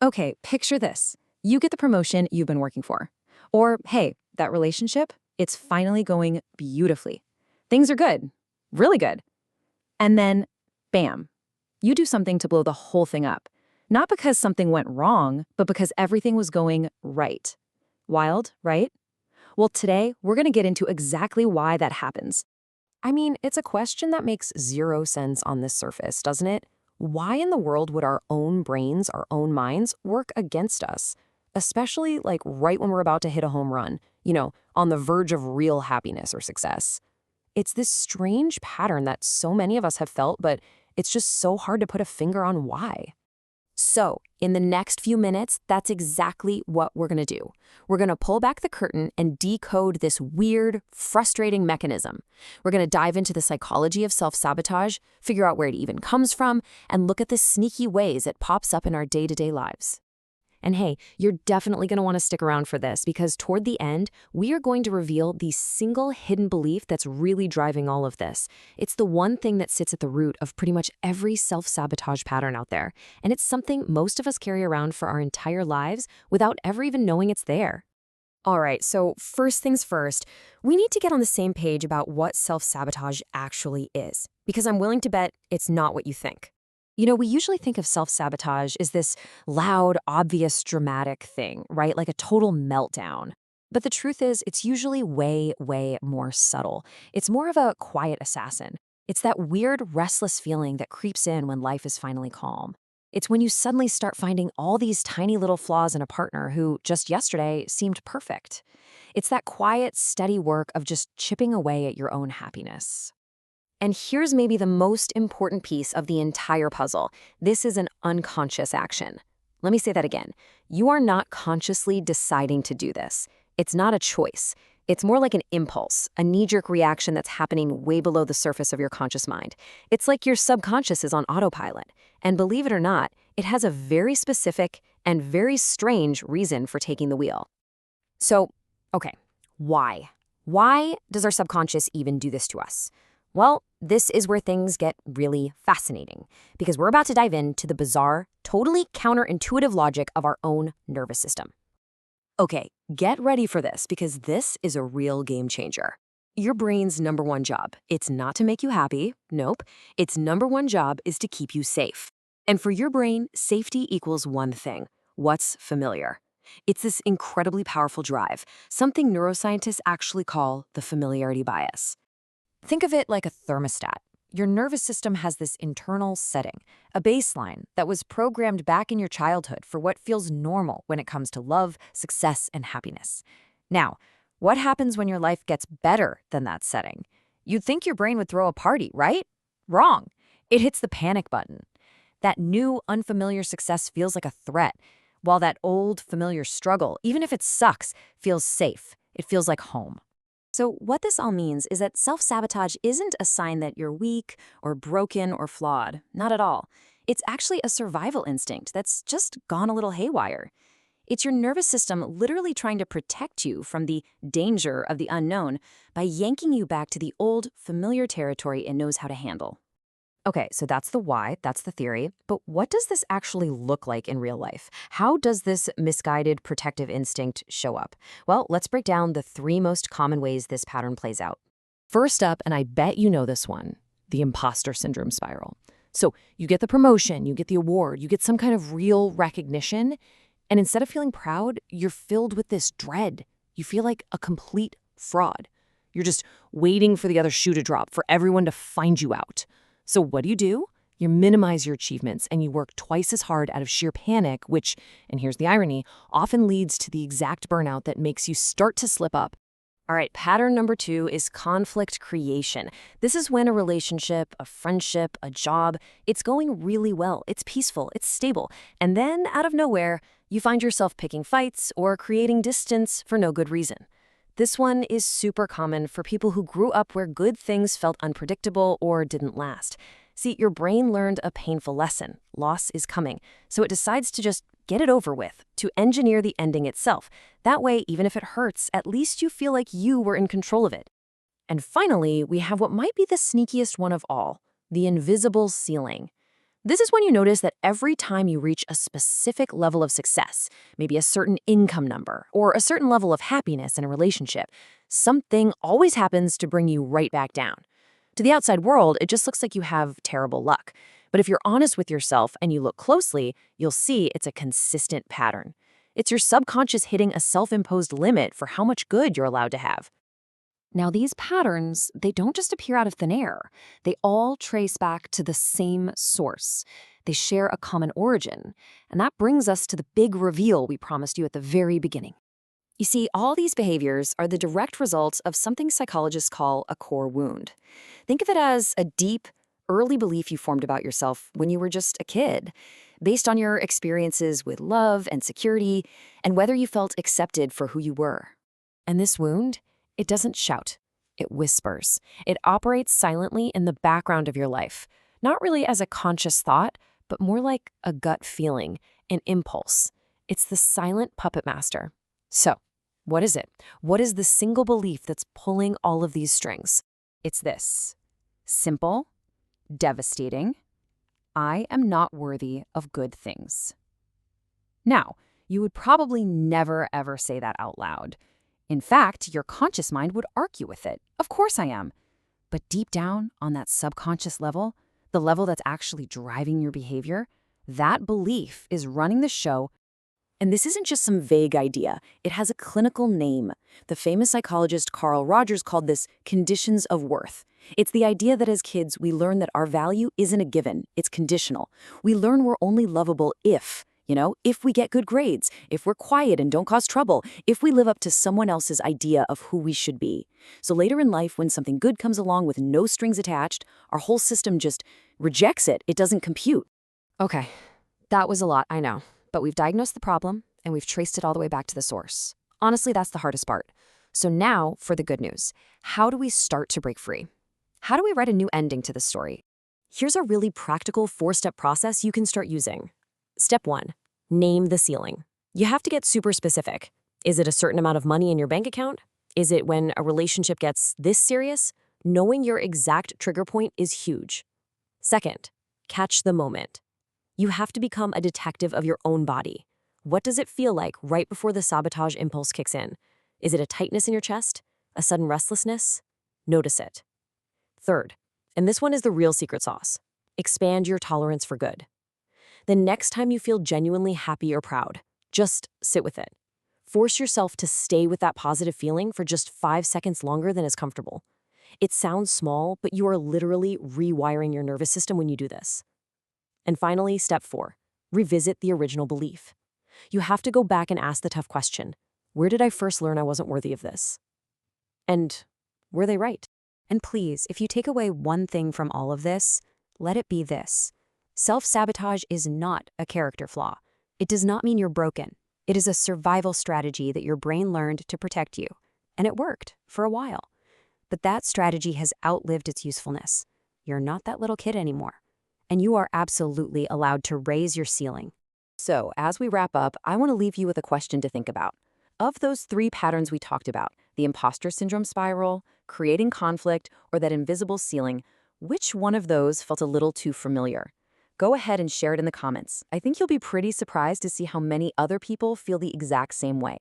Okay, picture this. You get the promotion you've been working for. Or, hey, that relationship, it's finally going beautifully. Things are good, really good. And then, bam, you do something to blow the whole thing up. Not because something went wrong, but because everything was going right. Wild, right? Well, today, we're going to get into exactly why that happens. I mean, it's a question that makes zero sense on this surface, doesn't it? Why in the world would our own brains, our own minds, work against us? Especially like right when we're about to hit a home run, on the verge of real happiness or success. It's this strange pattern that so many of us have felt, but it's just so hard to put a finger on why. So, in the next few minutes, that's exactly what we're going to do. We're going to pull back the curtain and decode this weird, frustrating mechanism. We're going to dive into the psychology of self-sabotage, figure out where it even comes from, and look at the sneaky ways it pops up in our day-to-day lives. And hey, you're definitely going to want to stick around for this because toward the end, we are going to reveal the single hidden belief that's really driving all of this. It's the one thing that sits at the root of pretty much every self-sabotage pattern out there. And it's something most of us carry around for our entire lives without ever even knowing it's there. All right, so first things first, we need to get on the same page about what self-sabotage actually is, because I'm willing to bet it's not what you think. We usually think of self-sabotage as this loud, obvious, dramatic thing, right? Like a total meltdown. But the truth is, it's usually way, way more subtle. It's more of a quiet assassin. It's that weird, restless feeling that creeps in when life is finally calm. It's when you suddenly start finding all these tiny little flaws in a partner who, just yesterday, seemed perfect. It's that quiet, steady work of just chipping away at your own happiness. And here's maybe the most important piece of the entire puzzle. This is an unconscious action. Let me say that again. You are not consciously deciding to do this. It's not a choice. It's more like an impulse, a knee-jerk reaction that's happening way below the surface of your conscious mind. It's like your subconscious is on autopilot. And believe it or not, it has a very specific and very strange reason for taking the wheel. So, okay, why? Why does our subconscious even do this to us? Well, this is where things get really fascinating, because we're about to dive into the bizarre, totally counterintuitive logic of our own nervous system. Okay, get ready for this, because this is a real game changer. Your brain's number one job, it's not to make you happy, nope. Its number one job is to keep you safe. And for your brain, safety equals one thing: what's familiar. It's this incredibly powerful drive, something neuroscientists actually call the familiarity bias. Think of it like a thermostat. Your nervous system has this internal setting, a baseline that was programmed back in your childhood for what feels normal when it comes to love, success, and happiness. Now, what happens when your life gets better than that setting? You'd think your brain would throw a party, right? Wrong. It hits the panic button. That new, unfamiliar success feels like a threat, while that old, familiar struggle, even if it sucks, feels safe. It feels like home. So what this all means is that self-sabotage isn't a sign that you're weak or broken or flawed. Not at all. It's actually a survival instinct that's just gone a little haywire. It's your nervous system literally trying to protect you from the danger of the unknown by yanking you back to the old, familiar territory it knows how to handle. Okay, so that's the why, that's the theory, but what does this actually look like in real life? How does this misguided protective instinct show up? Well, let's break down the 3 most common ways this pattern plays out. First up, and I bet you know this one, the imposter syndrome spiral. So you get the promotion, you get the award, you get some kind of real recognition, and instead of feeling proud, you're filled with this dread. You feel like a complete fraud. You're just waiting for the other shoe to drop, for everyone to find you out. So what do? You minimize your achievements and you work twice as hard out of sheer panic, which, and here's the irony, often leads to the exact burnout that makes you start to slip up. All right, pattern number 2 is conflict creation. This is when a relationship, a friendship, a job, it's going really well, it's peaceful, it's stable, and then out of nowhere, you find yourself picking fights or creating distance for no good reason. This one is super common for people who grew up where good things felt unpredictable or didn't last. See, your brain learned a painful lesson. Loss is coming. So it decides to just get it over with, to engineer the ending itself. That way, even if it hurts, at least you feel like you were in control of it. And finally, we have what might be the sneakiest one of all, the invisible ceiling. This is when you notice that every time you reach a specific level of success, maybe a certain income number or a certain level of happiness in a relationship, something always happens to bring you right back down. To the outside world, it just looks like you have terrible luck. But if you're honest with yourself and you look closely, you'll see it's a consistent pattern. It's your subconscious hitting a self-imposed limit for how much good you're allowed to have. Now, these patterns, they don't just appear out of thin air. They all trace back to the same source. They share a common origin. And that brings us to the big reveal we promised you at the very beginning. You see, all these behaviors are the direct result of something psychologists call a core wound. Think of it as a deep, early belief you formed about yourself when you were just a kid, based on your experiences with love and security, and whether you felt accepted for who you were. And this wound, it doesn't shout, it whispers. It operates silently in the background of your life, not really as a conscious thought, but more like a gut feeling, an impulse. It's the silent puppet master. So, what is it? What is the single belief that's pulling all of these strings? It's this: simple, devastating, I am not worthy of good things. Now, you would probably never ever say that out loud. In fact, your conscious mind would argue with it. Of course I am. But deep down on that subconscious level, the level that's actually driving your behavior, that belief is running the show. And this isn't just some vague idea. It has a clinical name. The famous psychologist Carl Rogers called this conditions of worth. It's the idea that as kids, we learn that our value isn't a given. It's conditional. We learn we're only lovable if we get good grades, if we're quiet and don't cause trouble, if we live up to someone else's idea of who we should be. So later in life, when something good comes along with no strings attached, our whole system just rejects it. It doesn't compute. Okay, that was a lot, I know. But we've diagnosed the problem, and we've traced it all the way back to the source. Honestly, that's the hardest part. So now, for the good news. How do we start to break free? How do we write a new ending to this story? Here's a really practical 4-step process you can start using. Step 1. Name the ceiling. You have to get super specific. Is it a certain amount of money in your bank account? Is it when a relationship gets this serious? Knowing your exact trigger point is huge. Second, catch the moment. You have to become a detective of your own body. What does it feel like right before the sabotage impulse kicks in? Is it a tightness in your chest? A sudden restlessness? Notice it. Third, and this one is the real secret sauce, expand your tolerance for good. The next time you feel genuinely happy or proud, just sit with it. Force yourself to stay with that positive feeling for just 5 seconds longer than is comfortable. It sounds small, but you are literally rewiring your nervous system when you do this. And finally, step 4, revisit the original belief. You have to go back and ask the tough question, where did I first learn I wasn't worthy of this? And were they right? And please, if you take away one thing from all of this, let it be this. Self-sabotage is not a character flaw. It does not mean you're broken. It is a survival strategy that your brain learned to protect you. And it worked for a while. But that strategy has outlived its usefulness. You're not that little kid anymore. And you are absolutely allowed to raise your ceiling. So, as we wrap up, I want to leave you with a question to think about. Of those 3 patterns we talked about, the imposter syndrome spiral, creating conflict, or that invisible ceiling, which one of those felt a little too familiar? Go ahead and share it in the comments. I think you'll be pretty surprised to see how many other people feel the exact same way.